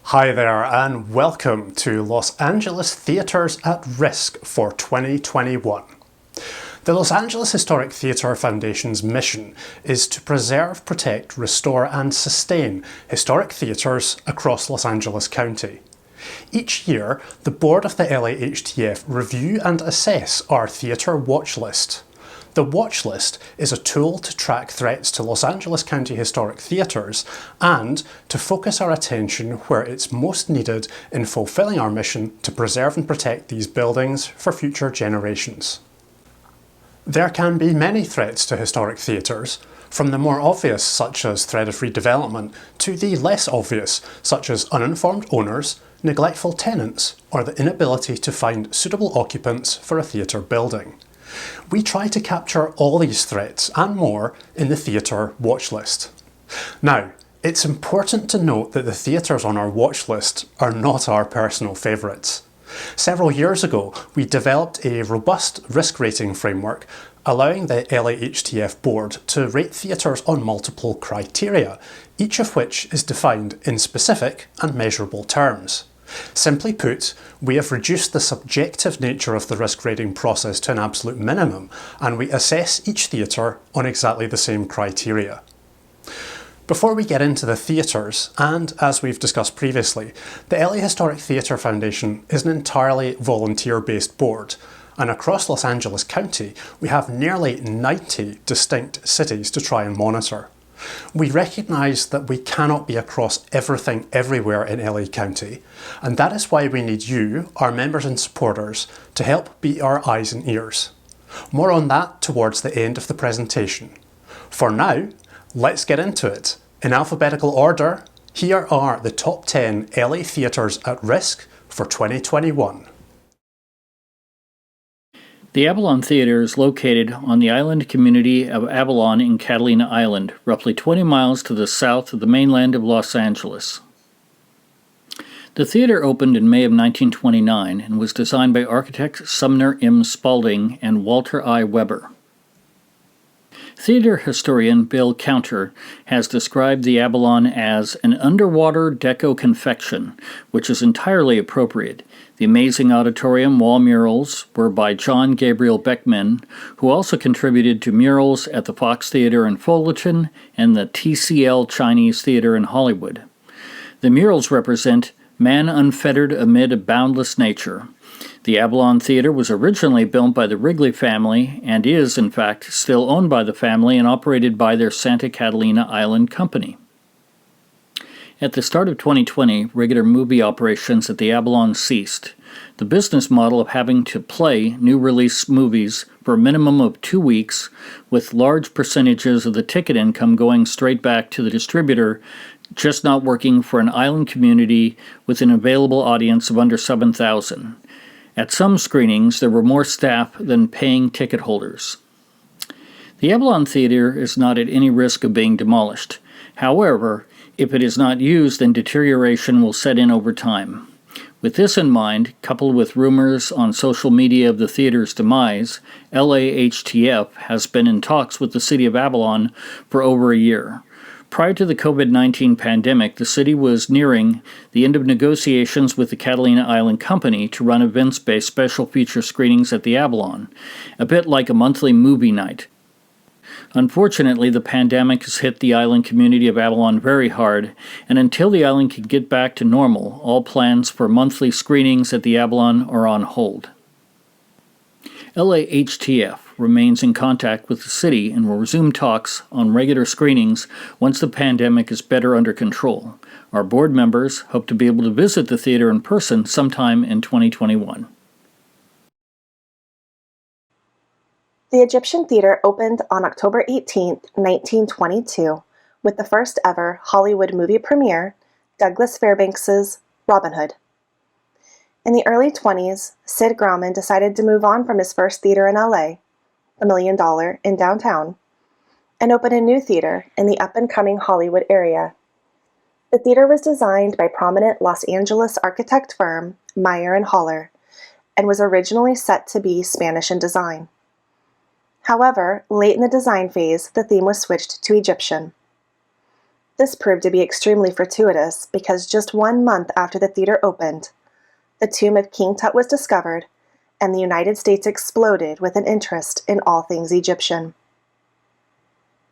Hi there and welcome to Los Angeles Theaters at Risk for 2021. The Los Angeles Historic Theater Foundation's mission is to preserve, protect, restore and sustain historic theaters across Los Angeles County. Each year, the board of the LAHTF review and assess our theater watch list. The watch list is a tool to track threats to Los Angeles County historic theatres and to focus our attention where it's most needed in fulfilling our mission to preserve and protect these buildings for future generations. There can be many threats to historic theatres, from the more obvious such as threat of redevelopment to the less obvious such as uninformed owners, neglectful tenants or the inability to find suitable occupants for a theatre building. We try to capture all these threats and more in the theatre watch list. Now, it's important to note that the theatres on our watch list are not our personal favourites. Several years ago, we developed a robust risk rating framework allowing the LAHTF board to rate theatres on multiple criteria, each of which is defined in specific and measurable terms. Simply put, we have reduced the subjective nature of the risk rating process to an absolute minimum, and we assess each theatre on exactly the same criteria. Before we get into the theatres, and as we've discussed previously, the LA Historic Theatre Foundation is an entirely volunteer-based board, and across Los Angeles County we have nearly 90 distinct cities to try and monitor. We recognise that we cannot be across everything everywhere in LA County, and that is why we need you, our members and supporters, to help be our eyes and ears. More on that towards the end of the presentation. For now, let's get into it. In alphabetical order, here are the top 10 LA theatres at risk for 2021. The Avalon Theater is located on the island community of Avalon in Catalina Island, roughly 20 miles to the south of the mainland of Los Angeles. The theater opened in May of 1929 and was designed by architects Sumner M. Spalding and Walter I. Weber. Theater historian Bill Counter has described the Avalon as an underwater deco confection, which is entirely appropriate. The amazing auditorium wall murals were by John Gabriel Beckman, who also contributed to murals at the Fox Theater in Fullerton and the TCL Chinese Theater in Hollywood. The murals represent man unfettered amid a boundless nature. The Avalon Theater was originally built by the Wrigley family and is, in fact, still owned by the family and operated by their Santa Catalina Island company. At the start of 2020, regular movie operations at the Avalon ceased. The business model of having to play new release movies for a minimum of 2 weeks, with large percentages of the ticket income going straight back to the distributor, just not working for an island community with an available audience of under 7,000. At some screenings, there were more staff than paying ticket holders. The Avalon Theater is not at any risk of being demolished. However, if it is not used, then deterioration will set in over time. With this in mind, coupled with rumors on social media of the theater's demise, LAHTF has been in talks with the city of Avalon for over a year. Prior to the COVID-19 pandemic, the city was nearing the end of negotiations with the Catalina Island Company to run events-based special feature screenings at the Avalon, a bit like a monthly movie night. Unfortunately, the pandemic has hit the island community of Avalon very hard, and until the island can get back to normal, all plans for monthly screenings at the Avalon are on hold. LAHTF remains in contact with the city and will resume talks on regular screenings once the pandemic is better under control. Our board members hope to be able to visit the theater in person sometime in 2021. The Egyptian Theater opened on October 18, 1922, with the first ever Hollywood movie premiere, Douglas Fairbanks's Robin Hood. In the early 20s, Sid Grauman decided to move on from his first theater in LA, the $1 Million in downtown, and open a new theater in the up-and-coming Hollywood area. The theater was designed by prominent Los Angeles architect firm Meyer and Haller, and was originally set to be Spanish in design. However, late in the design phase, the theme was switched to Egyptian. The This proved to be extremely fortuitous because just 1 month after the theater opened, the tomb of King Tut was discovered, and the United States exploded with an interest in all things Egyptian.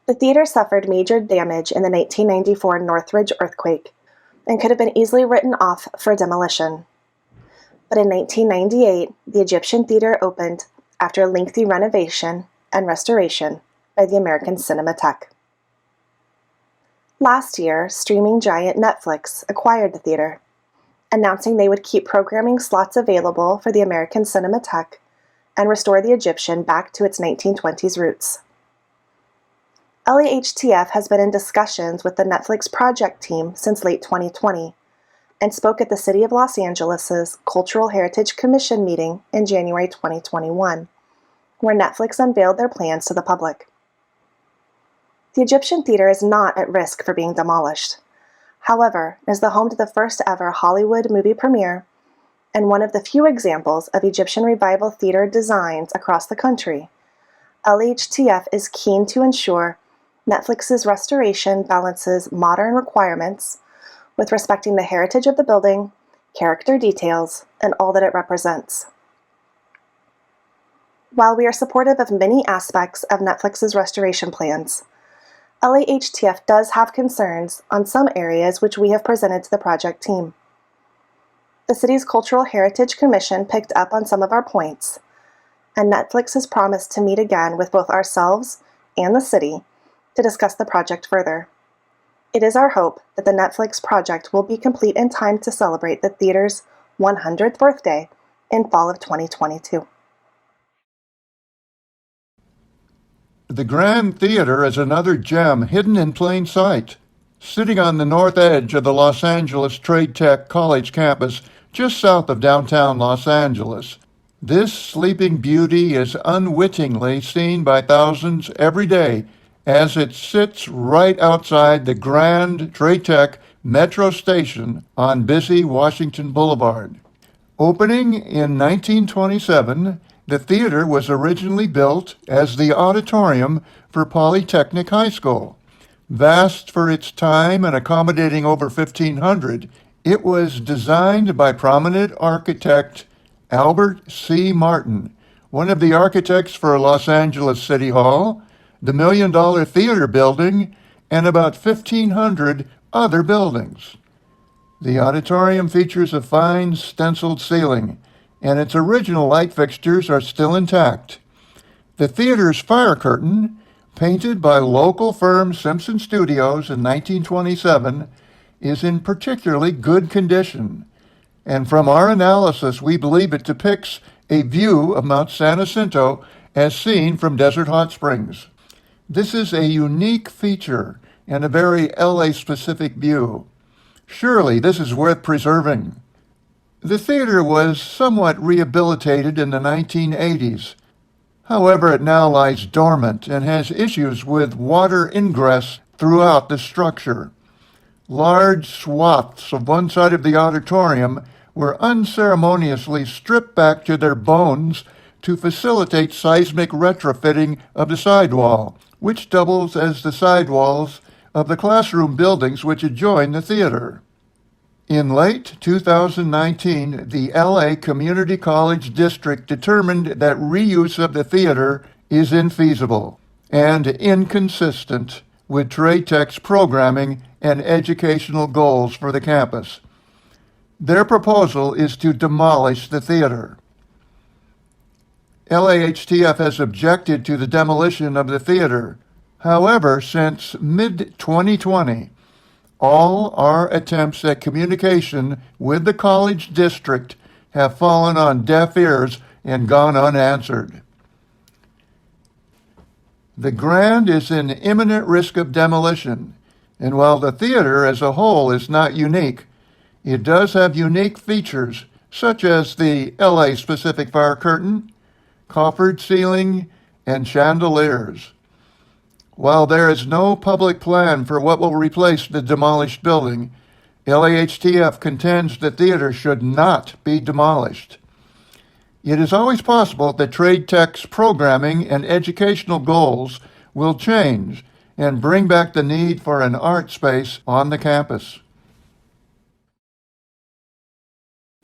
The theater suffered major damage in the 1994 Northridge earthquake and could have been easily written off for demolition. But in 1998, the Egyptian theater opened after a lengthy renovation and restoration by the American Cinematheque. Last year, streaming giant Netflix acquired the theater, announcing they would keep programming slots available for the American Cinematheque and restore the Egyptian back to its 1920s roots. LAHTF has been in discussions with the Netflix project team since late 2020 and spoke at the City of Los Angeles' Cultural Heritage Commission meeting in January 2021, where Netflix unveiled their plans to the public. The Egyptian Theater is not at risk for being demolished. However, it is the home to the first ever Hollywood movie premiere and one of the few examples of Egyptian revival theater designs across the country. LAHTF is keen to ensure Netflix's restoration balances modern requirements with respecting the heritage of the building, character details, and all that it represents. While we are supportive of many aspects of Netflix's restoration plans, LAHTF does have concerns on some areas which we have presented to the project team. The city's Cultural Heritage Commission picked up on some of our points, and Netflix has promised to meet again with both ourselves and the city to discuss the project further. It is our hope that the Netflix project will be complete in time to celebrate the theater's 100th birthday in fall of 2022. The Grand Theater is another gem hidden in plain sight. Sitting on the north edge of the Los Angeles Trade Tech College campus, just south of downtown Los Angeles, this sleeping beauty is unwittingly seen by thousands every day as it sits right outside the Grand Trade Tech Metro Station on busy Washington Boulevard. Opening in 1927, the theater was originally built as the auditorium for Polytechnic High School. Vast for its time and accommodating over 1,500, it was designed by prominent architect Albert C. Martin, one of the architects for Los Angeles City Hall, the $1 Million Theater Building, and about 1,500 other buildings. The auditorium features a fine stenciled ceiling, and its original light fixtures are still intact. The theater's fire curtain, painted by local firm Simpson Studios in 1927, is in particularly good condition, and from our analysis we believe it depicts a view of Mount San Jacinto as seen from Desert Hot Springs. This is a unique feature and a very LA-specific view. Surely this is worth preserving. The theater was somewhat rehabilitated in the 1980s. However, it now lies dormant and has issues with water ingress throughout the structure. Large swaths of one side of the auditorium were unceremoniously stripped back to their bones to facilitate seismic retrofitting of the sidewall, which doubles as the sidewalls of the classroom buildings which adjoin the theater. In late 2019, the LA Community College District determined that reuse of the theater is infeasible and inconsistent with Trade Tech's programming and educational goals for the campus. Their proposal is to demolish the theater. LAHTF has objected to the demolition of the theater. However, since mid-2020, all our attempts at communication with the college district have fallen on deaf ears and gone unanswered. The Grand is in imminent risk of demolition, and while the theater as a whole is not unique, it does have unique features such as the LA-specific fire curtain, coffered ceiling, and chandeliers. While there is no public plan for what will replace the demolished building, LAHTF contends the theater should not be demolished. It is always possible that Trade Tech's programming and educational goals will change, and bring back the need for an art space on the campus.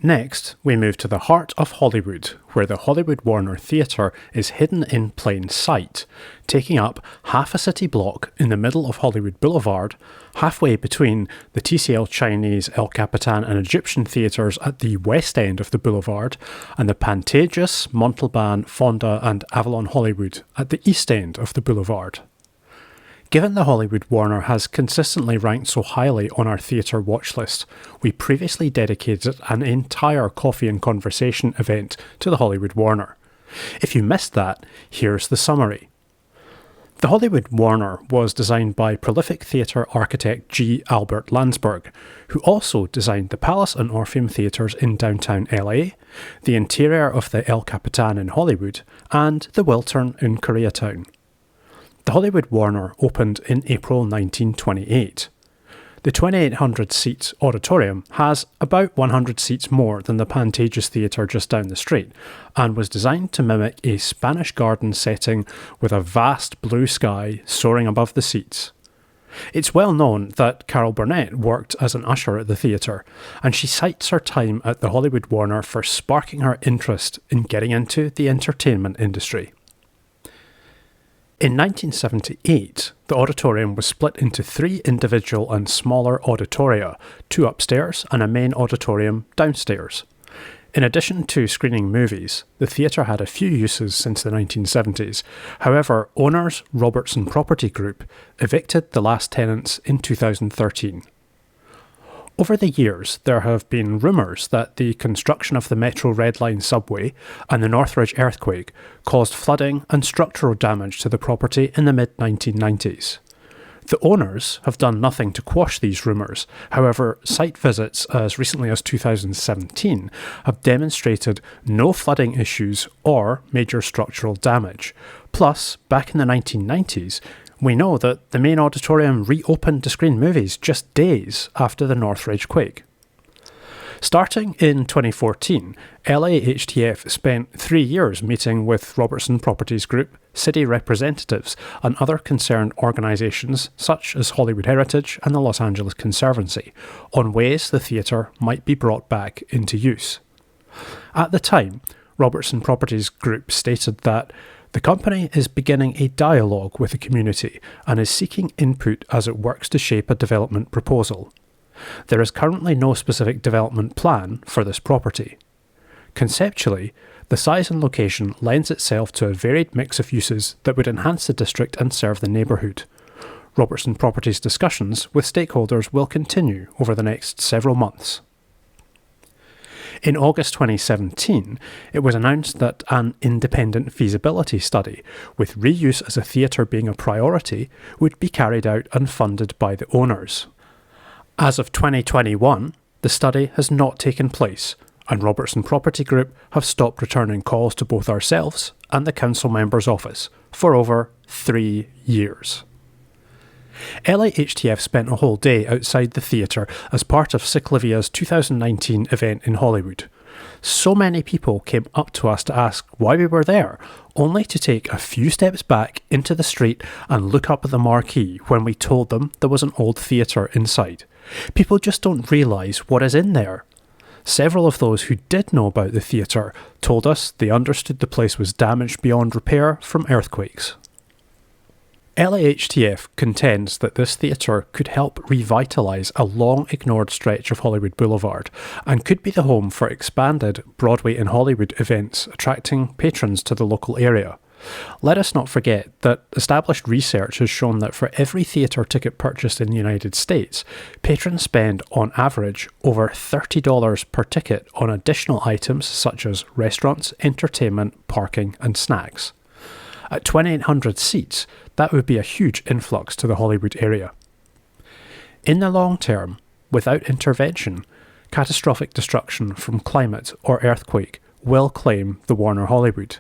Next, we move to the heart of Hollywood, where the Hollywood Warner Theater is hidden in plain sight, taking up half a city block in the middle of Hollywood Boulevard, halfway between the TCL Chinese, El Capitan and Egyptian theatres at the west end of the boulevard, and the Pantages, Montalban, Fonda and Avalon Hollywood at the east end of the boulevard. Given the Hollywood Warner has consistently ranked so highly on our theatre watch list, we previously dedicated an entire coffee and conversation event to the Hollywood Warner. If you missed that, here's the summary. The Hollywood Warner was designed by prolific theatre architect G. Albert Landsberg, who also designed the Palace and Orpheum Theatres in downtown LA, the interior of the El Capitan in Hollywood, and the Wiltern in Koreatown. The Hollywood Warner opened in April 1928. The 2,800-seat auditorium has about 100 seats more than the Pantages Theatre just down the street, and was designed to mimic a Spanish garden setting with a vast blue sky soaring above the seats. It's well known that Carol Burnett worked as an usher at the theatre, and she cites her time at the Hollywood Warner for sparking her interest in getting into the entertainment industry. In 1978, the auditorium was split into 3 individual and smaller auditoria, 2 upstairs and a main auditorium downstairs. In addition to screening movies, the theatre had a few uses since the 1970s. However, owners Robertson Property Group evicted the last tenants in 2013. Over the years, there have been rumours that the construction of the Metro Red Line subway and the Northridge earthquake caused flooding and structural damage to the property in the mid-1990s. The owners have done nothing to quash these rumours. However, site visits as recently as 2017 have demonstrated no flooding issues or major structural damage. Plus, back in the 1990s, we know that the main auditorium reopened to screen movies just days after the Northridge quake. Starting in 2014, LAHTF spent 3 years meeting with Robertson Properties Group, city representatives and other concerned organisations such as Hollywood Heritage and the Los Angeles Conservancy on ways the theatre might be brought back into use. At the time, Robertson Properties Group stated that the company is beginning a dialogue with the community and is seeking input as it works to shape a development proposal. There is currently no specific development plan for this property. Conceptually, the size and location lends itself to a varied mix of uses that would enhance the district and serve the neighbourhood. Robertson Properties discussions with stakeholders will continue over the next several months. In August 2017, it was announced that an independent feasibility study, with reuse as a theatre being a priority, would be carried out and funded by the owners. As of 2021, the study has not taken place, and Robertson Property Group have stopped returning calls to both ourselves and the council member's office for over 3 years. LAHTF spent a whole day outside the theatre as part of Ciclavia's 2019 event in Hollywood. So many people came up to us to ask why we were there, only to take a few steps back into the street and look up at the marquee when we told them there was an old theatre inside. People just don't realise what is in there. Several of those who did know about the theatre told us they understood the place was damaged beyond repair from earthquakes. LAHTF contends that this theatre could help revitalise a long-ignored stretch of Hollywood Boulevard and could be the home for expanded Broadway and Hollywood events attracting patrons to the local area. Let us not forget that established research has shown that for every theatre ticket purchased in the United States, patrons spend on average over $30 per ticket on additional items such as restaurants, entertainment, parking and snacks. At 2,800 seats, that would be a huge influx to the Hollywood area. In the long term, without intervention, catastrophic destruction from climate or earthquake will claim the Warner Hollywood.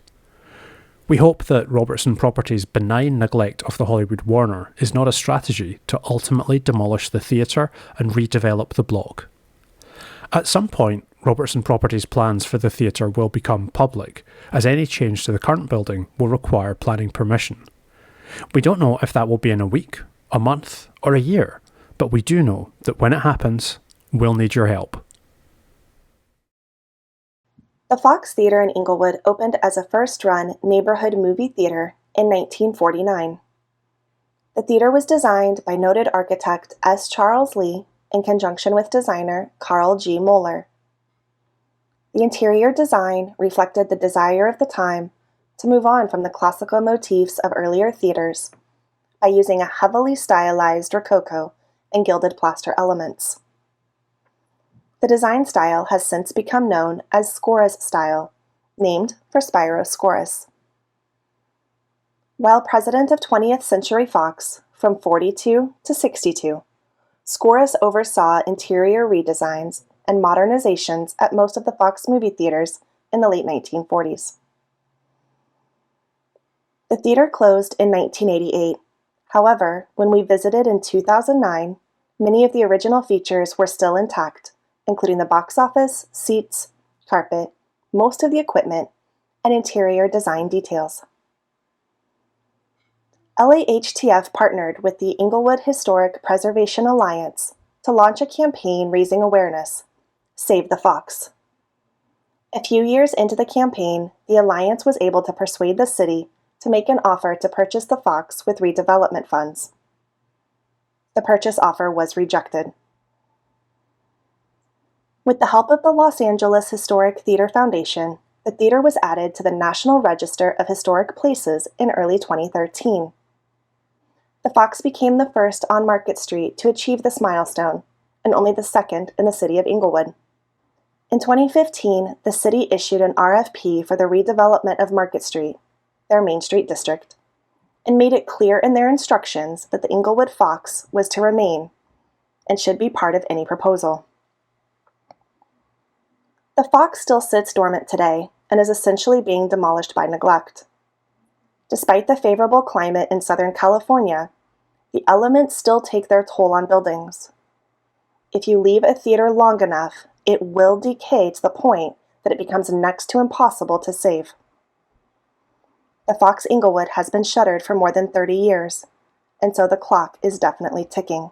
We hope that Robertson Properties' benign neglect of the Hollywood Warner is not a strategy to ultimately demolish the theatre and redevelop the block. At some point, Robertson Properties' plans for the theatre will become public, as any change to the current building will require planning permission. We don't know if that will be in a week, a month, or a year, but we do know that when it happens, we'll need your help. The Fox Theater in Inglewood opened as a first-run neighborhood movie theater in 1949. The theater was designed by noted architect S. Charles Lee in conjunction with designer Carl G. Moeller. The interior design reflected the desire of the time to move on from the classical motifs of earlier theaters by using a heavily stylized rococo and gilded plaster elements. The design style has since become known as Scorus style, named for Spyro Scorus. While president of 20th Century Fox from 42 to 62, Scorus oversaw interior redesigns and modernizations at most of the Fox movie theaters in the late 1940s. The theater closed in 1988. However, when we visited in 2009, many of the original features were still intact, including the box office, seats, carpet, most of the equipment, and interior design details. LAHTF partnered with the Inglewood Historic Preservation Alliance to launch a campaign raising awareness, Save the Fox. A few years into the campaign, the Alliance was able to persuade the city to make an offer to purchase the Fox with redevelopment funds. The purchase offer was rejected. With the help of the Los Angeles Historic Theater Foundation, the theater was added to the National Register of Historic Places in early 2013. The Fox became the first on Market Street to achieve this milestone, and only the second in the city of Inglewood. In 2015, the city issued an RFP for the redevelopment of Market Street, their Main Street district, and made it clear in their instructions that the Inglewood Fox was to remain and should be part of any proposal. The Fox still sits dormant today and is essentially being demolished by neglect. Despite the favorable climate in Southern California, the elements still take their toll on buildings. If you leave a theater long enough, it will decay to the point that it becomes next to impossible to save. The Fox Inglewood has been shuttered for more than 30 years, and so the clock is definitely ticking.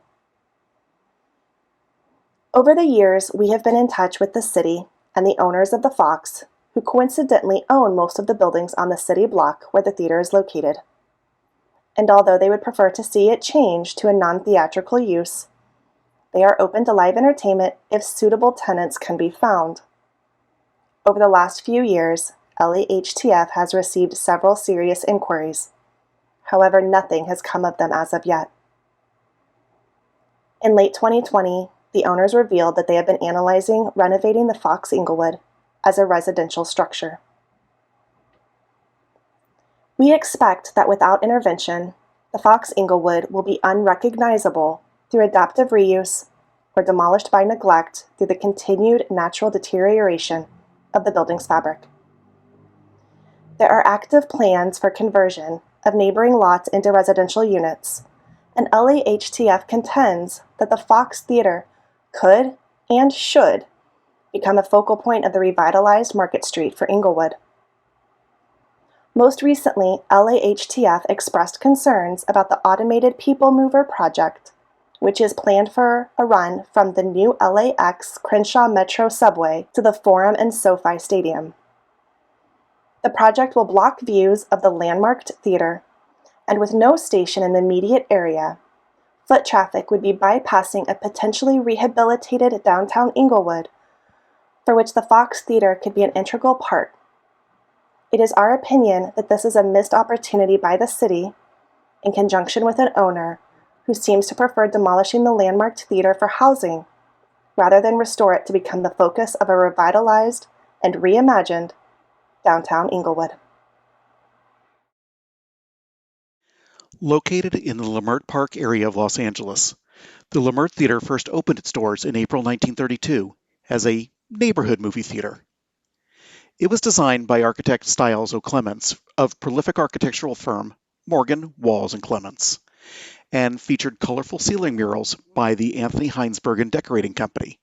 Over the years, we have been in touch with the city and the owners of the Fox, who coincidentally own most of the buildings on the city block where the theater is located. And although they would prefer to see it change to a non-theatrical use, they are open to live entertainment if suitable tenants can be found. Over the last few years, LAHTF has received several serious inquiries. However, nothing has come of them as of yet. In late 2020, the owners revealed that they have been analyzing renovating the Fox Inglewood as a residential structure. We expect that without intervention, the Fox Inglewood will be unrecognizable through adaptive reuse or demolished by neglect through the continued natural deterioration of the building's fabric. There are active plans for conversion of neighboring lots into residential units, and LAHTF contends that the Fox Theater could and should become a focal point of the revitalized Market Street for Inglewood. Most recently, LAHTF expressed concerns about the automated People Mover project, which is planned for a run from the new LAX Crenshaw Metro subway to the Forum and SoFi Stadium. The project will block views of the landmarked theater, and with no station in the immediate area, foot traffic would be bypassing a potentially rehabilitated downtown Inglewood, for which the Fox Theater could be an integral part. It is our opinion that this is a missed opportunity by the city, in conjunction with an owner who seems to prefer demolishing the landmarked theater for housing, rather than restore it to become the focus of a revitalized and reimagined downtown Inglewood. Located in the Leimert Park area of Los Angeles, the Leimert Theater first opened its doors in April 1932 as a neighborhood movie theater. It was designed by architect Styles O'Clements of prolific architectural firm Morgan, Walls and Clements, and featured colorful ceiling murals by the Anthony Heinsberg Decorating Company,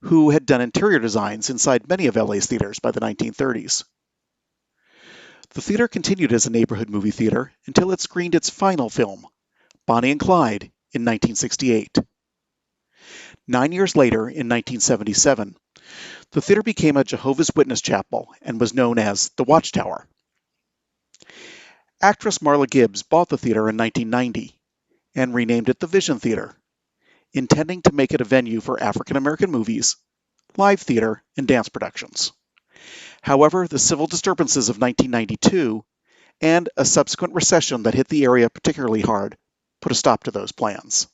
who had done interior designs inside many of LA's theaters by the 1930s. The theater continued as a neighborhood movie theater until it screened its final film, Bonnie and Clyde in 1968. 9 years later, in 1977, the theater became a Jehovah's Witness chapel and was known as the Watchtower. Actress Marla Gibbs bought the theater in 1990 and renamed it the Vision Theater, intending to make it a venue for African American movies, live theater, and dance productions. However, the civil disturbances of 1992 and a subsequent recession that hit the area particularly hard put a stop to those plans.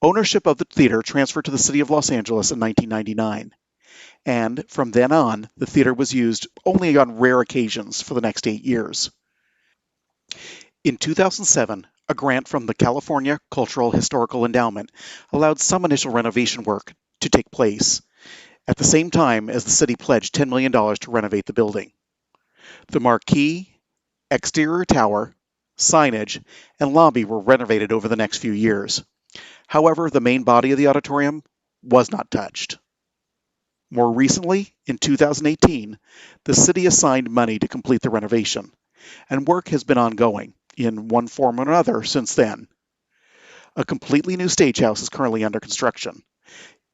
Ownership of the theater transferred to the city of Los Angeles in 1999, and from then on, the theater was used only on rare occasions for the next 8 years. In 2007, a grant from the California Cultural Historical Endowment allowed some initial renovation work to take place, at the same time as the city pledged $10 million to renovate the building. The marquee, exterior tower, signage, and lobby were renovated over the next few years. However, the main body of the auditorium was not touched. More recently, in 2018, the city assigned money to complete the renovation, and work has been ongoing, in one form or another, since then. A completely new stagehouse is currently under construction.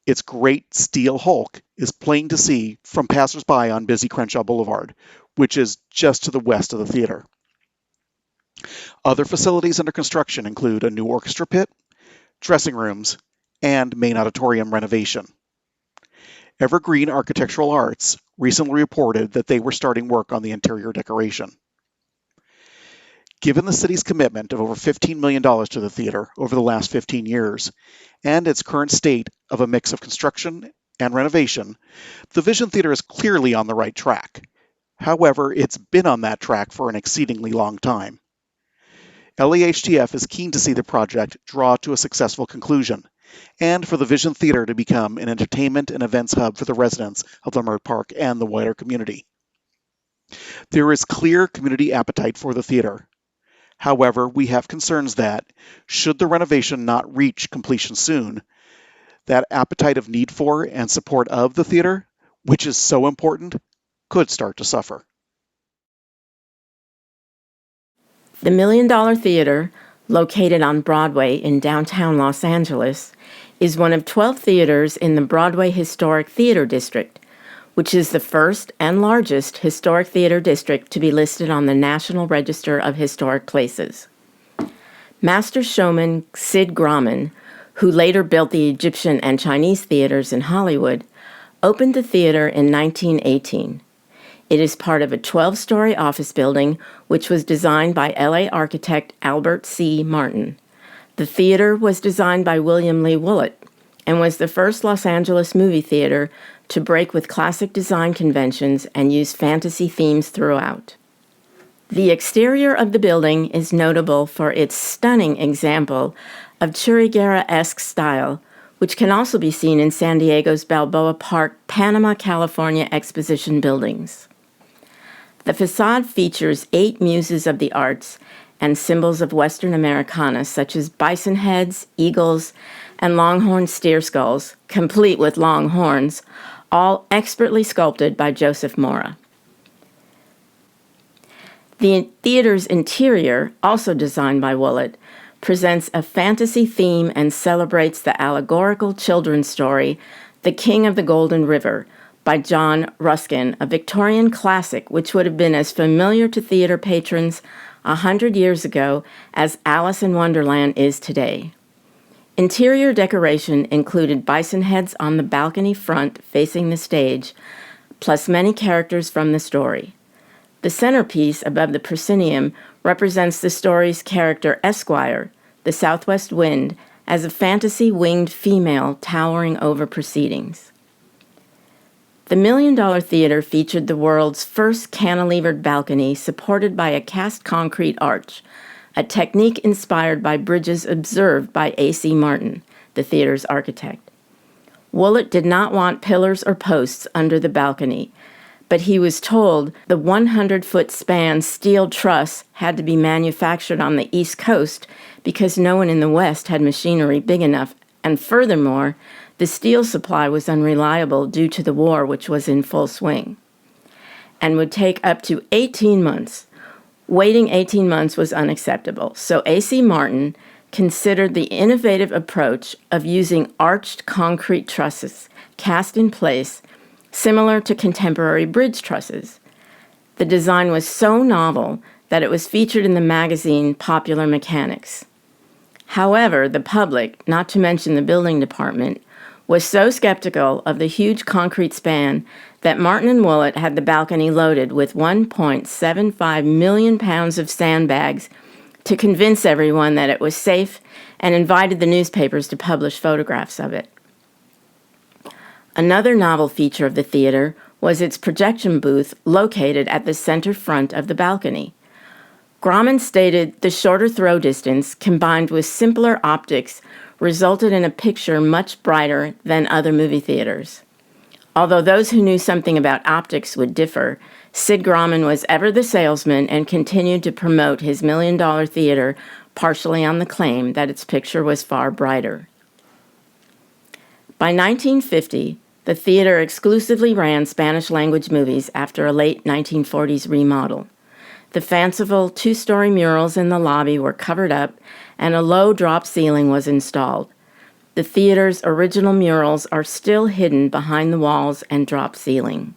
Its great steel hulk is plain to see from passers-by on busy Crenshaw Boulevard, which is just to the west of the theater. Other facilities under construction include a new orchestra pit, dressing rooms, and main auditorium renovation. Evergreen Architectural Arts recently reported that they were starting work on the interior decoration. Given the city's commitment of over $15 million to the theater over the last 15 years, and its current state of a mix of construction and renovation, the Vision Theater is clearly on the right track. However, it's been on that track for an exceedingly long time. LAHTF is keen to see the project draw to a successful conclusion, and for the Vision Theater to become an entertainment and events hub for the residents of Leimert Park and the wider community. There is clear community appetite for the theater. However, we have concerns that, should the renovation not reach completion soon, that appetite of need for and support of the theater, which is so important, could start to suffer. The $1 Million Theater, located on Broadway in downtown Los Angeles, is one of 12 theaters in the Broadway Historic Theater District, which is the first and largest historic theater district to be listed on the National Register of Historic Places. Master showman Sid Grauman, who later built the Egyptian and Chinese theaters in Hollywood, opened the theater in 1918. It is part of a 12-story office building, which was designed by LA architect Albert C. Martin. The theater was designed by William Lee Willett and was the first Los Angeles movie theater to break with classic design conventions and use fantasy themes throughout. The exterior of the building is notable for its stunning example of Churriguera-esque style, which can also be seen in San Diego's Balboa Park, Panama, California exposition buildings. The facade features 8 muses of the arts and symbols of Western Americana, such as bison heads, eagles, and longhorn steer skulls, complete with long horns, all expertly sculpted by Joseph Mora. The theater's interior, also designed by Willett, presents a fantasy theme and celebrates the allegorical children's story, The King of the Golden River, by John Ruskin, a Victorian classic which would have been as familiar to theater patrons 100 years ago as Alice in Wonderland is today. Interior decoration included bison heads on the balcony front facing the stage, plus many characters from the story. The centerpiece above the proscenium represents the story's character Esquire, the Southwest Wind, as a fantasy winged female towering over proceedings. The $1 Million Theater featured the world's first cantilevered balcony supported by a cast concrete arch, a technique inspired by bridges observed by A.C. Martin, the theater's architect. Willett did not want pillars or posts under the balcony, but he was told the 100-foot span steel truss had to be manufactured on the East Coast because no one in the West had machinery big enough, and furthermore, the steel supply was unreliable due to the war, which was in full swing, and would take up to 18 months. waiting 18 months was unacceptable. So A.C. Martin considered the innovative approach of using arched concrete trusses cast in place, similar to contemporary bridge trusses. The design was so novel that it was featured in the magazine Popular Mechanics. However, the public, not to mention the building department, was so skeptical of the huge concrete span that Martin and Willett had the balcony loaded with 1.75 million pounds of sandbags to convince everyone that it was safe, and invited the newspapers to publish photographs of it. Another novel feature of the theater was its projection booth located at the center front of the balcony. Grauman stated the shorter throw distance combined with simpler optics resulted in a picture much brighter than other movie theaters. Although those who knew something about optics would differ, Sid Grauman was ever the salesman and continued to promote his $1 million theater partially on the claim that its picture was far brighter. By 1950, the theater exclusively ran Spanish-language movies after a late 1940s remodel. The fanciful two-story murals in the lobby were covered up, and a low drop ceiling was installed. The theater's original murals are still hidden behind the walls and drop ceiling.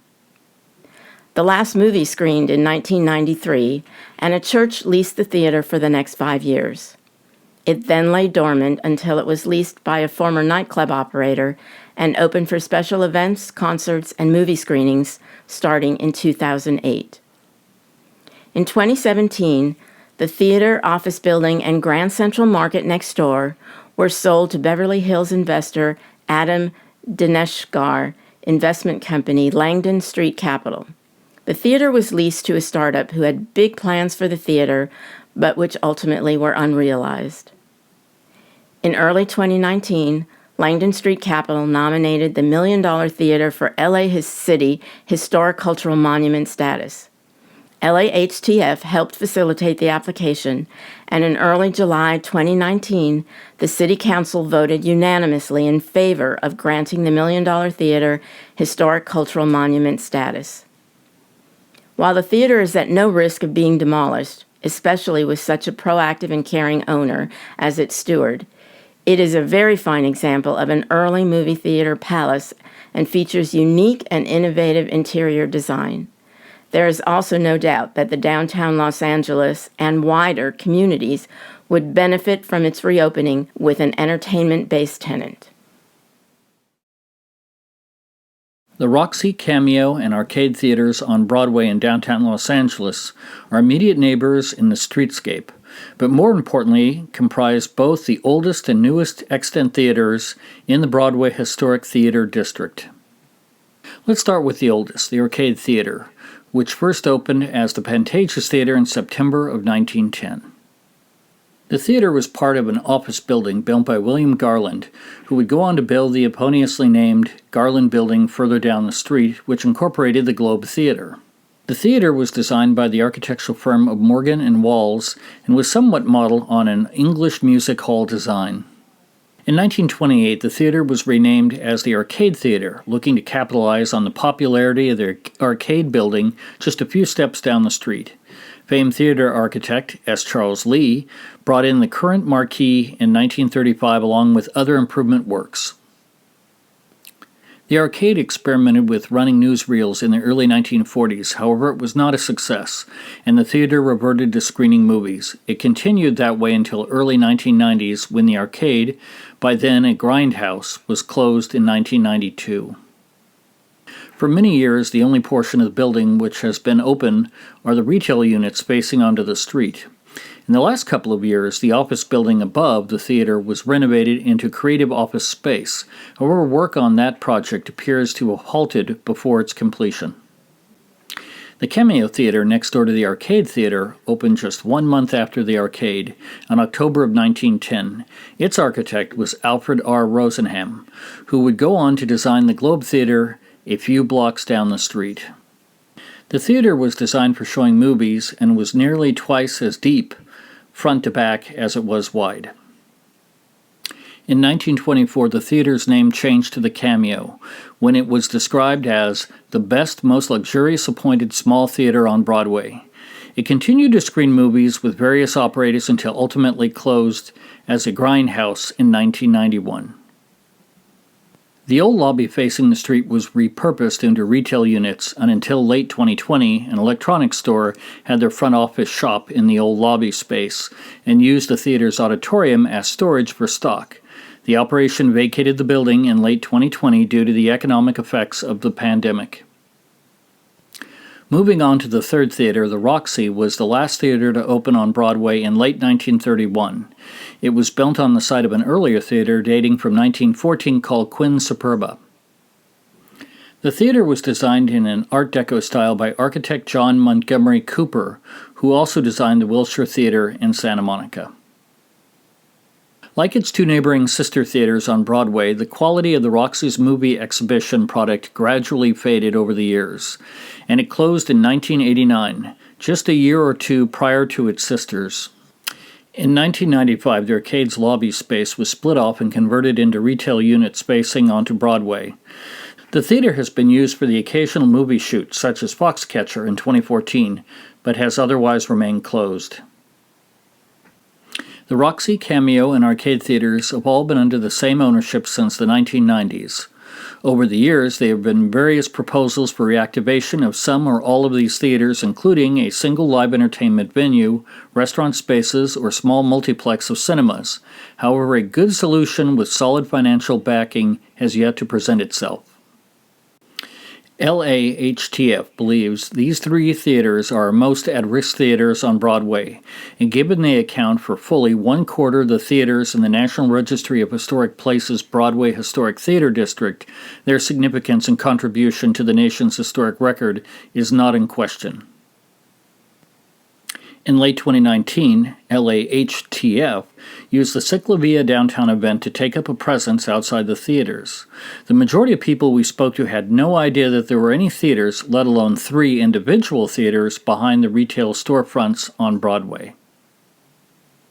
The last movie screened in 1993, and a church leased the theater for the next 5 years. It then lay dormant until it was leased by a former nightclub operator and opened for special events, concerts, and movie screenings starting in 2008. In 2017, the theater, office building, and Grand Central Market next door were sold to Beverly Hills investor Adam Dineshgar investment company Langdon Street Capital. The theater was leased to a startup who had big plans for the theater, but which ultimately were unrealized. In early 2019, Langdon Street Capital nominated the $1 million theater for LA City Historic Cultural Monument status. LAHTF helped facilitate the application, and in early July 2019, the City Council voted unanimously in favor of granting the $1 million theater Historic Cultural Monument status. While the theater is at no risk of being demolished, especially with such a proactive and caring owner as its steward, it is a very fine example of an early movie theater palace and features unique and innovative interior design. There is also no doubt that the downtown Los Angeles and wider communities would benefit from its reopening with an entertainment-based tenant. The Roxy, Cameo, and Arcade theaters on Broadway in downtown Los Angeles are immediate neighbors in the streetscape, but more importantly, comprise both the oldest and newest extant theaters in the Broadway Historic Theater District. Let's start with the oldest, the Arcade Theater, which first opened as the Pantages Theater in September of 1910. The theater was part of an office building built by William Garland, who would go on to build the eponymously named Garland Building further down the street, which incorporated the Globe Theater. The theater was designed by the architectural firm of Morgan and Walls and was somewhat modeled on an English music hall design. In 1928, the theater was renamed as the Arcade Theater, looking to capitalize on the popularity of the Arcade building just a few steps down the street. Famed theater architect S. Charles Lee brought in the current marquee in 1935 along with other improvement works. The Arcade experimented with running newsreels in the early 1940s, however it was not a success, and the theater reverted to screening movies. It continued that way until early 1990s when the Arcade, by then a grindhouse, was closed in 1992. For many years, the only portion of the building which has been open are the retail units facing onto the street. In the last couple of years, the office building above the theater was renovated into creative office space. However, work on that project appears to have halted before its completion. The Cameo Theater next door to the Arcade Theater opened just 1 month after the Arcade, in October of 1910. Its architect was Alfred R. Rosenham, who would go on to design the Globe Theater a few blocks down the street. The theater was designed for showing movies and was nearly twice as deep, front to back, as it was wide. In 1924, the theater's name changed to the Cameo, when it was described as the best, most luxurious appointed small theater on Broadway. It continued to screen movies with various operators until ultimately closed as a grindhouse in 1991. The old lobby facing the street was repurposed into retail units, and until late 2020, an electronics store had their front office shop in the old lobby space and used the theater's auditorium as storage for stock. The operation vacated the building in late 2020 due to the economic effects of the pandemic. Moving on to the third theater, the Roxy was the last theater to open on Broadway in late 1931. It was built on the site of an earlier theater dating from 1914 called Quinn Superba. The theater was designed in an Art Deco style by architect John Montgomery Cooper, who also designed the Wilshire Theater in Santa Monica. Like its two neighboring sister theaters on Broadway, the quality of the Roxy's movie exhibition product gradually faded over the years, and it closed in 1989, just a year or two prior to its sisters. In 1995, the arcade's lobby space was split off and converted into retail units facing onto Broadway. The theater has been used for the occasional movie shoot, such as Foxcatcher in 2014, but has otherwise remained closed. The Roxy, Cameo, and arcade theaters have all been under the same ownership since the 1990s. Over the years, there have been various proposals for reactivation of some or all of these theaters, including a single live entertainment venue, restaurant spaces, or small multiplex of cinemas. However, a good solution with solid financial backing has yet to present itself. LAHTF believes these three theaters are most at-risk theaters on Broadway, and given they account for fully 1/4 of the theaters in the National Registry of Historic Places Broadway Historic Theater District, their significance and contribution to the nation's historic record is not in question. In late 2019, LAHTF used the Ciclavia downtown event to take up a presence outside the theaters. The majority of people we spoke to had no idea that there were any theaters, let alone 3 individual theaters, behind the retail storefronts on Broadway.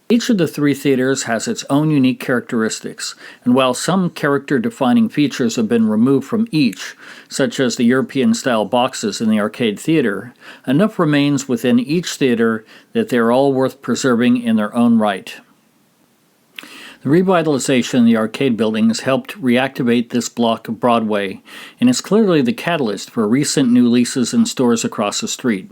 Each of the 3 theaters has its own unique characteristics, and while some character-defining features have been removed from each, such as the European-style boxes in the arcade theater, enough remains within each theater that they are all worth preserving in their own right. The revitalization of the arcade building has helped reactivate this block of Broadway, and is clearly the catalyst for recent new leases in stores across the street.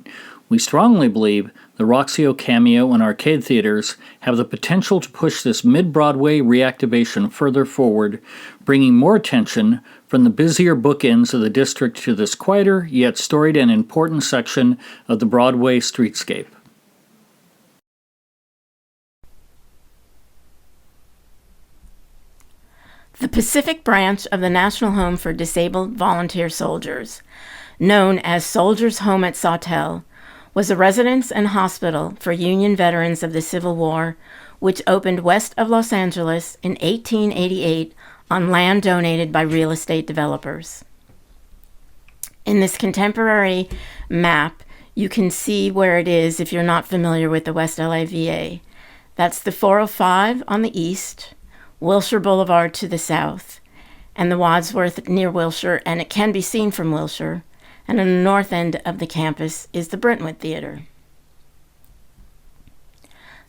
We strongly believe the Roxy, Cameo, and arcade theaters have the potential to push this mid-Broadway reactivation further forward, bringing more attention from the busier bookends of the district to this quieter yet storied and important section of the Broadway streetscape. The Pacific branch of the National Home for Disabled Volunteer Soldiers, known as Soldiers' Home at Sawtelle, was a residence and hospital for Union veterans of the Civil War, which opened west of Los Angeles in 1888 on land donated by real estate developers. In this contemporary map, you can see where it is if you're not familiar with the West LA VA. That's the 405 on the east, Wilshire Boulevard to the south, and the Wadsworth near Wilshire, and it can be seen from Wilshire. And on the north end of the campus is the Brentwood Theater.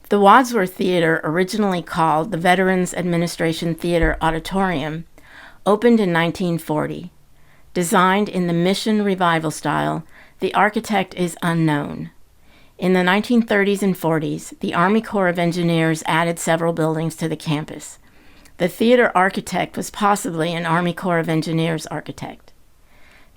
The Wadsworth Theater, originally called the Veterans Administration Theater Auditorium, opened in 1940. Designed in the Mission Revival style, the architect is unknown. In the 1930s and 40s, the Army Corps of Engineers added several buildings to the campus. The theater architect was possibly an Army Corps of Engineers architect.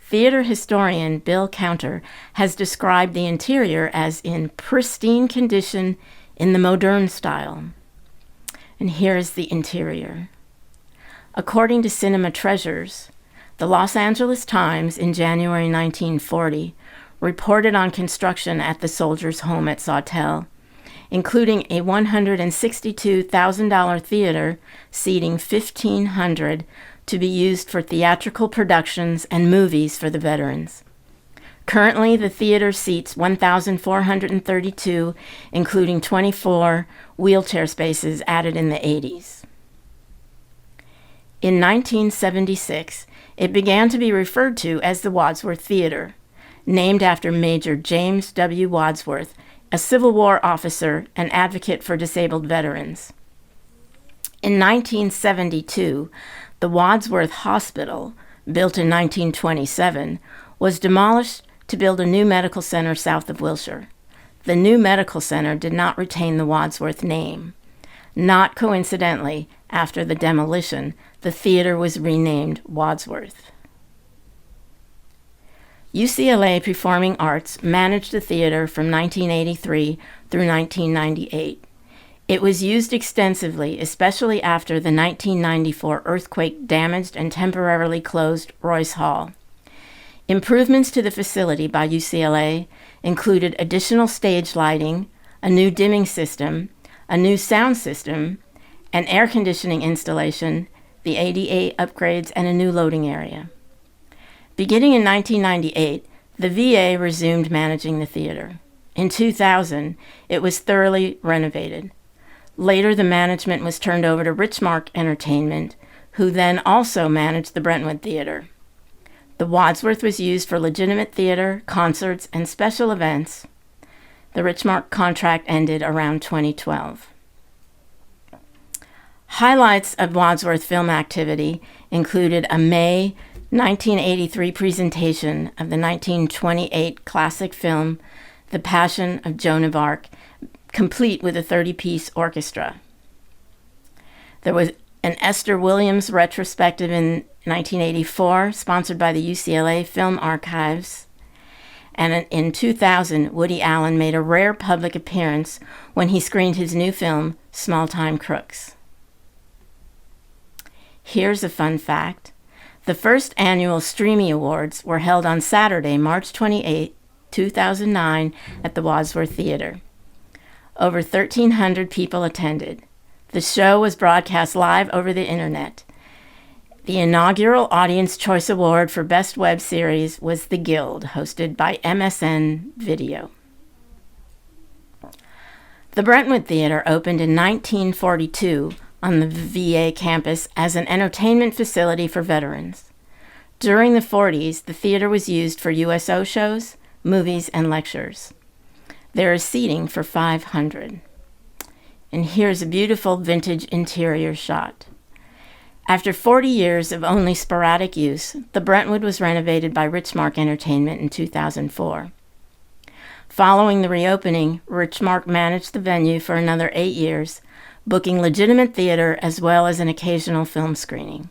Theater historian Bill Counter has described the interior as in pristine condition in the modern style. And here is the interior. According to Cinema Treasures, the Los Angeles Times in January 1940 reported on construction at the Soldiers' Home at Sawtelle, including a $162,000 theater seating 1,500 to be used for theatrical productions and movies for the veterans. Currently, the theater seats 1,432, including 24 wheelchair spaces added in the 80s. In 1976, it began to be referred to as the Wadsworth Theater, named after Major James W. Wadsworth, a Civil War officer and advocate for disabled veterans. In 1972, the Wadsworth Hospital, built in 1927, was demolished to build a new medical center south of Wilshire. The new medical center did not retain the Wadsworth name. Not coincidentally, after the demolition, the theater was renamed Wadsworth. UCLA Performing Arts managed the theater from 1983 through 1998. It was used extensively, especially after the 1994 earthquake damaged and temporarily closed Royce Hall. Improvements to the facility by UCLA included additional stage lighting, a new dimming system, a new sound system, an air conditioning installation, the ADA upgrades, and a new loading area. Beginning in 1998, the VA resumed managing the theater. In 2000, it was thoroughly renovated. Later, the management was turned over to Richmark Entertainment, who then also managed the Brentwood Theater. The Wadsworth was used for legitimate theater, concerts, and special events. The Richmark contract ended around 2012. Highlights of Wadsworth film activity included a May 1983 presentation of the 1928 classic film The Passion of Joan of Arc, complete with a 30-piece orchestra. There was an Esther Williams retrospective in 1984, sponsored by the UCLA Film Archives. And in 2000, Woody Allen made a rare public appearance when he screened his new film, Small Time Crooks. Here's a fun fact. The first annual Streamy Awards were held on Saturday, March 28, 2009, at the Wadsworth Theater. Over 1,300 people attended. The show was broadcast live over the internet. The inaugural Audience Choice Award for Best Web Series was The Guild, hosted by MSN Video. The Brentwood Theater opened in 1942 on the VA campus as an entertainment facility for veterans. During the 40s, the theater was used for USO shows, movies, and lectures. There is seating for 500. And here's a beautiful vintage interior shot. After 40 years of only sporadic use, the Brentwood was renovated by Richmark Entertainment in 2004. Following the reopening, Richmark managed the venue for another 8 years, booking legitimate theater as well as an occasional film screening.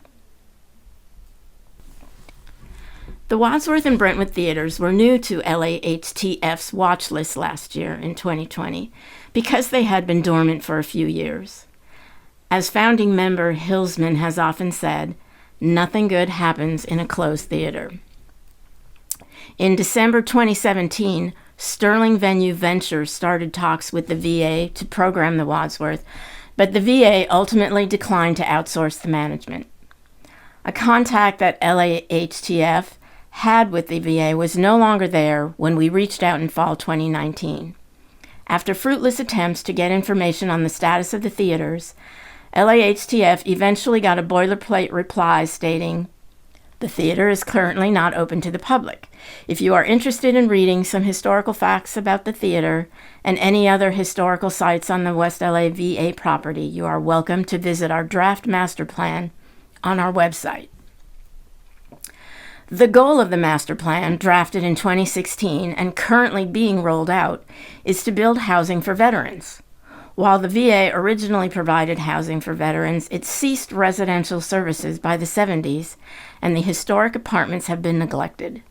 The Wadsworth and Brentwood theaters were new to LAHTF's watch list last year in 2020 because they had been dormant for a few years. As founding member Hillsman has often said, nothing good happens in a closed theater. In December 2017, Sterling Venue Ventures started talks with the VA to program the Wadsworth, but the VA ultimately declined to outsource the management. A contact that LAHTF had with the VA was no longer there when we reached out in fall 2019. After fruitless attempts to get information on the status of the theaters, LAHTF eventually got a boilerplate reply stating, "The theater is currently not open to the public. If you are interested in reading some historical facts about the theater and any other historical sites on the West LA VA property, you are welcome to visit our draft master plan on our website." The goal of the master plan, drafted in 2016 and currently being rolled out, is to build housing for veterans. While the VA originally provided housing for veterans, it ceased residential services by the 70s, and the historic apartments have been neglected.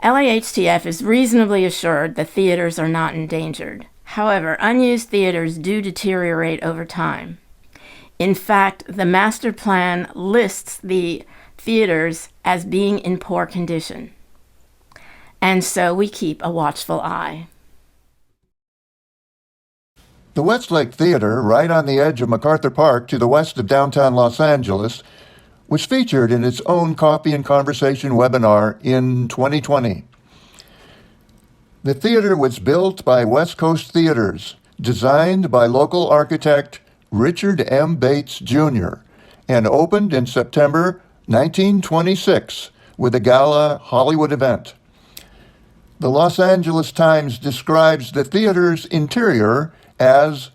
LAHTF is reasonably assured that theaters are not endangered. However, unused theaters do deteriorate over time. In fact, the master plan lists the theaters as being in poor condition. And so we keep a watchful eye. The Westlake Theater, right on the edge of MacArthur Park to the west of downtown Los Angeles, was featured in its own Coffee and Conversation webinar in 2020. The theater was built by West Coast Theaters, designed by local architect Richard M. Bates, Jr., and opened in September 1926 with a gala Hollywood event. The Los Angeles Times describes the theater's interior as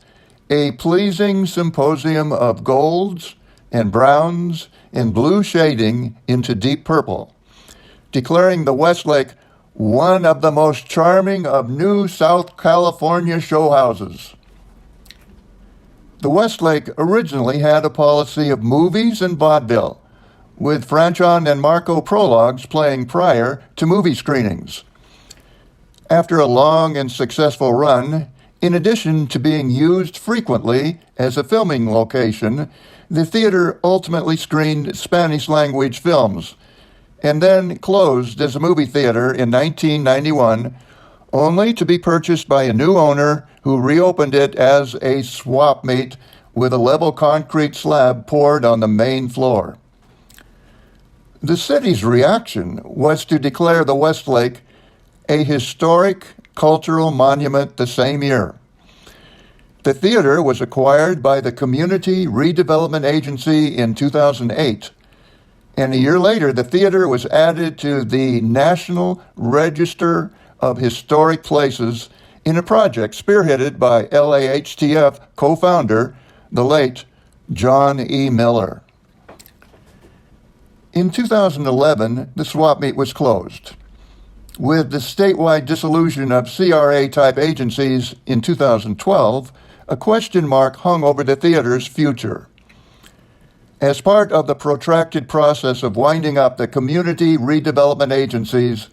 a pleasing symposium of golds and browns and blue shading into deep purple, declaring the Westlake one of the most charming of new South California show houses. The Westlake originally had a policy of movies and vaudeville, with Franchon and Marco prologues playing prior to movie screenings. After a long and successful run, in addition to being used frequently as a filming location, the theater ultimately screened Spanish-language films, and then closed as a movie theater in 1991, only to be purchased by a new owner who reopened it as a swap meet with a level concrete slab poured on the main floor. The city's reaction was to declare the Westlake a historic cultural monument the same year. The theater was acquired by the Community Redevelopment Agency in 2008, and a year later the theater was added to the National Register of Historic Places in a project spearheaded by LAHTF co-founder, the late John E. Miller. In 2011, the swap meet was closed. With the statewide dissolution of CRA-type agencies in 2012, a question mark hung over the theater's future. As part of the protracted process of winding up the community redevelopment agencies,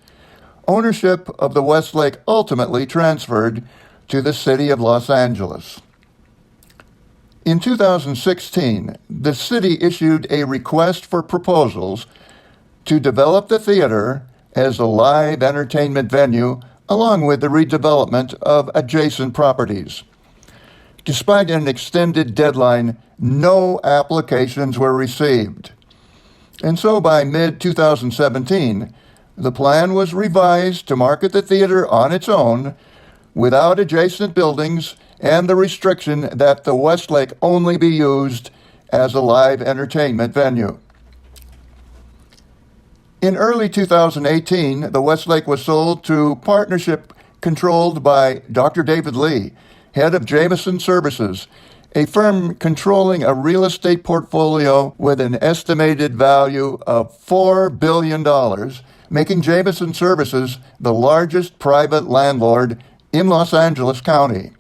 ownership of the Westlake ultimately transferred to the city of Los Angeles. In 2016, the city issued a request for proposals to develop the theater as a live entertainment venue along with the redevelopment of adjacent properties. Despite an extended deadline, no applications were received. And so by mid-2017, the plan was revised to market the theater on its own, without adjacent buildings and the restriction that the Westlake only be used as a live entertainment venue. In early 2018, the Westlake was sold to partnership controlled by Dr. David Lee, head of Jameson Services, a firm controlling a real estate portfolio with an estimated value of $4 billion, making Jameson Services the largest private landlord in Los Angeles County.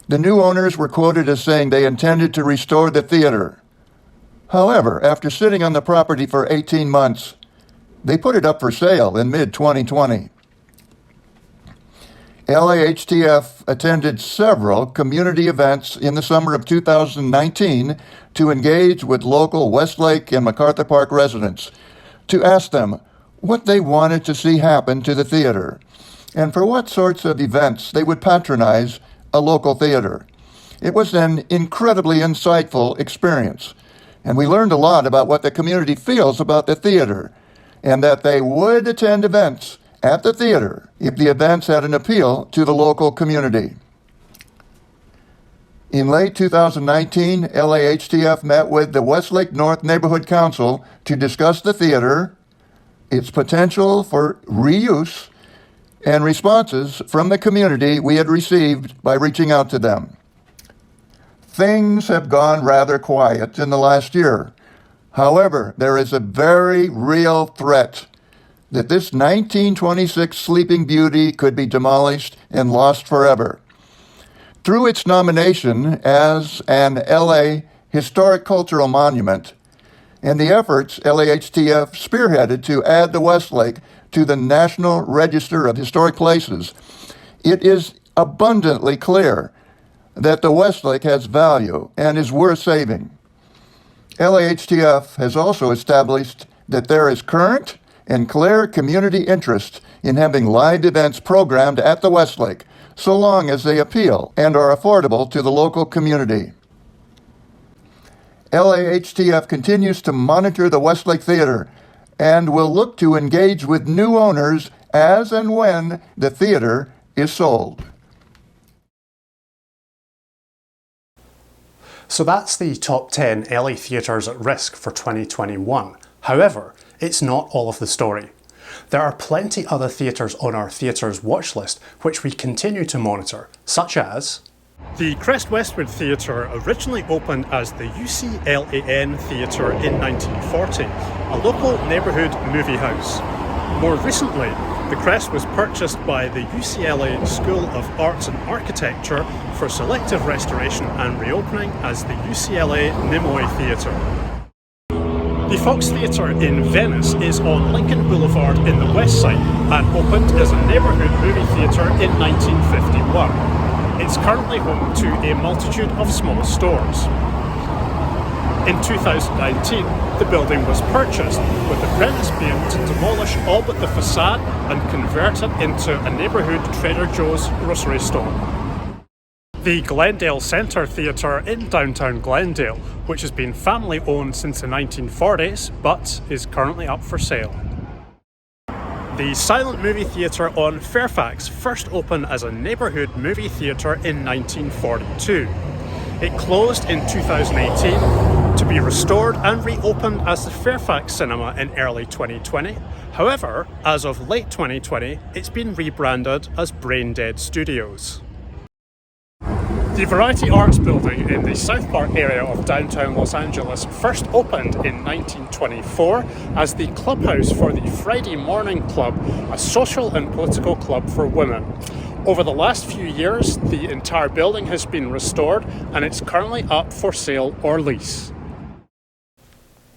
The new owners were quoted as saying they intended to restore the theater. However, after sitting on the property for 18 months, they put it up for sale in mid-2020. LAHTF attended several community events in the summer of 2019 to engage with local Westlake and MacArthur Park residents to ask them what they wanted to see happen to the theater and for what sorts of events they would patronize a local theater. It was an incredibly insightful experience, and we learned a lot about what the community feels about the theater and that they would attend events at the theater if the events had an appeal to the local community. In late 2019, LAHTF met with the Westlake North Neighborhood Council to discuss the theater, its potential for reuse, and responses from the community we had received by reaching out to them. Things have gone rather quiet in the last year. However, there is a very real threat that this 1926 Sleeping Beauty could be demolished and lost forever. Through its nomination as an LA Historic Cultural Monument, and the efforts LAHTF spearheaded to add the Westlake to the National Register of Historic Places, it is abundantly clear that the Westlake has value and is worth saving. LAHTF has also established that there is current and clear community interest in having live events programmed at the Westlake, so long as they appeal and are affordable to the local community. LAHTF continues to monitor the Westlake Theater and will look to engage with new owners as and when the theater is sold. So that's the top 10 LA theatres at risk for 2021. However, it's not all of the story. There are plenty other theatres on our theatres watch list which we continue to monitor, such as the Crest Westwood Theatre originally opened as the UCLAN Theatre in 1940, a local neighbourhood movie house. More recently, the Crest was purchased by the UCLA School of Arts and Architecture for selective restoration and reopening as the UCLA Nimoy Theatre. The Fox Theatre in Venice is on Lincoln Boulevard in the West Side and opened as a neighbourhood movie theatre in 1951. It's currently home to a multitude of small stores. In 2019, the building was purchased, with the premise being to demolish all but the facade and convert it into a neighbourhood Trader Joe's grocery store. The Glendale Centre Theatre in downtown Glendale, which has been family owned since the 1940s but is currently up for sale. The Silent Movie Theatre on Fairfax first opened as a neighbourhood movie theatre in 1942. It closed in 2018 to be restored and reopened as the Fairfax Cinema in early 2020. However, as of late 2020, it's been rebranded as Brain Dead Studios. The Variety Arts Building in the South Park area of downtown Los Angeles first opened in 1924 as the clubhouse for the Friday Morning Club, a social and political club for women. Over the last few years, the entire building has been restored and it's currently up for sale or lease.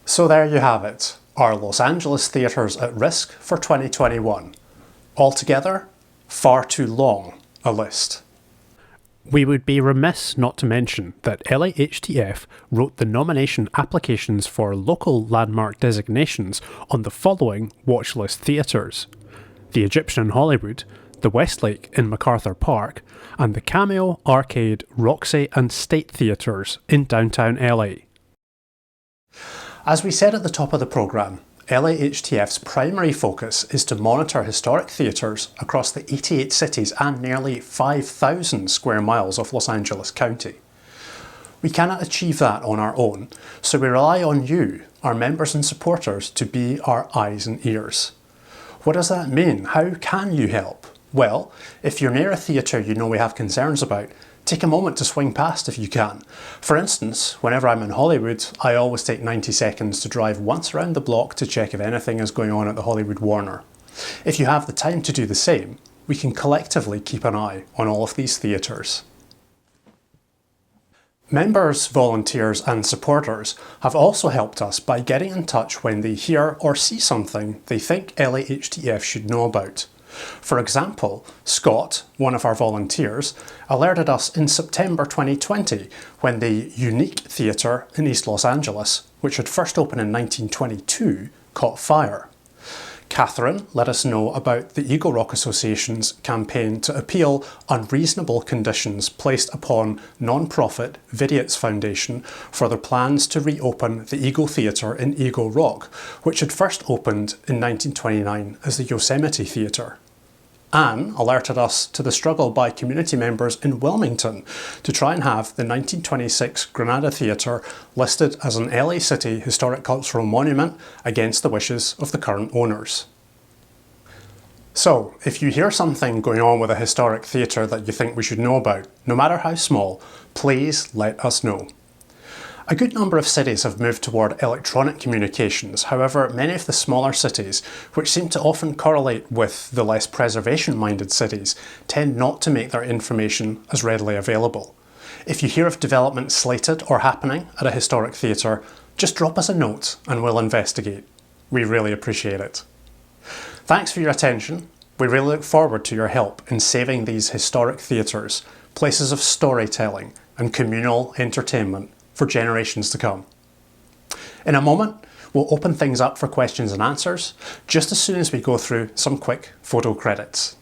So there you have it, our Los Angeles theatres at risk for 2021. Altogether, far too long a list. We would be remiss not to mention that LAHTF wrote the nomination applications for local landmark designations on the following watchlist theatres: the Egyptian in Hollywood, the Westlake in MacArthur Park, and the Cameo, Arcade, Roxy and State Theatres in downtown LA. As we said at the top of the programme, LAHTF's primary focus is to monitor historic theatres across the 88 cities and nearly 5,000 square miles of Los Angeles County. We cannot achieve that on our own, so we rely on you, our members and supporters, to be our eyes and ears. What does that mean? How can you help? Well, if you're near a theatre you know we have concerns about, take a moment to swing past if you can. For instance, whenever I'm in Hollywood, I always take 90 seconds to drive once around the block to check if anything is going on at the Hollywood Warner. If you have the time to do the same, we can collectively keep an eye on all of these theatres. Members, volunteers and supporters have also helped us by getting in touch when they hear or see something they think LAHTF should know about. For example, Scott, one of our volunteers, alerted us in September 2020 when the Unique Theatre in East Los Angeles, which had first opened in 1922, caught fire. Catherine let us know about the Eagle Rock Association's campaign to appeal unreasonable conditions placed upon non-profit Vidiots Foundation for their plans to reopen the Eagle Theatre in Eagle Rock, which had first opened in 1929 as the Yosemite Theatre. Anne alerted us to the struggle by community members in Wilmington to try and have the 1926 Granada Theatre listed as an LA City Historic Cultural Monument against the wishes of the current owners. So, if you hear something going on with a historic theatre that you think we should know about, no matter how small, please let us know. A good number of cities have moved toward electronic communications. However, many of the smaller cities, which seem to often correlate with the less preservation-minded cities, tend not to make their information as readily available. If you hear of development slated or happening at a historic theatre, just drop us a note and we'll investigate. We really appreciate it. Thanks for your attention. We really look forward to your help in saving these historic theatres, places of storytelling and communal entertainment for generations to come. In a moment, we'll open things up for questions and answers, just as soon as we go through some quick photo credits.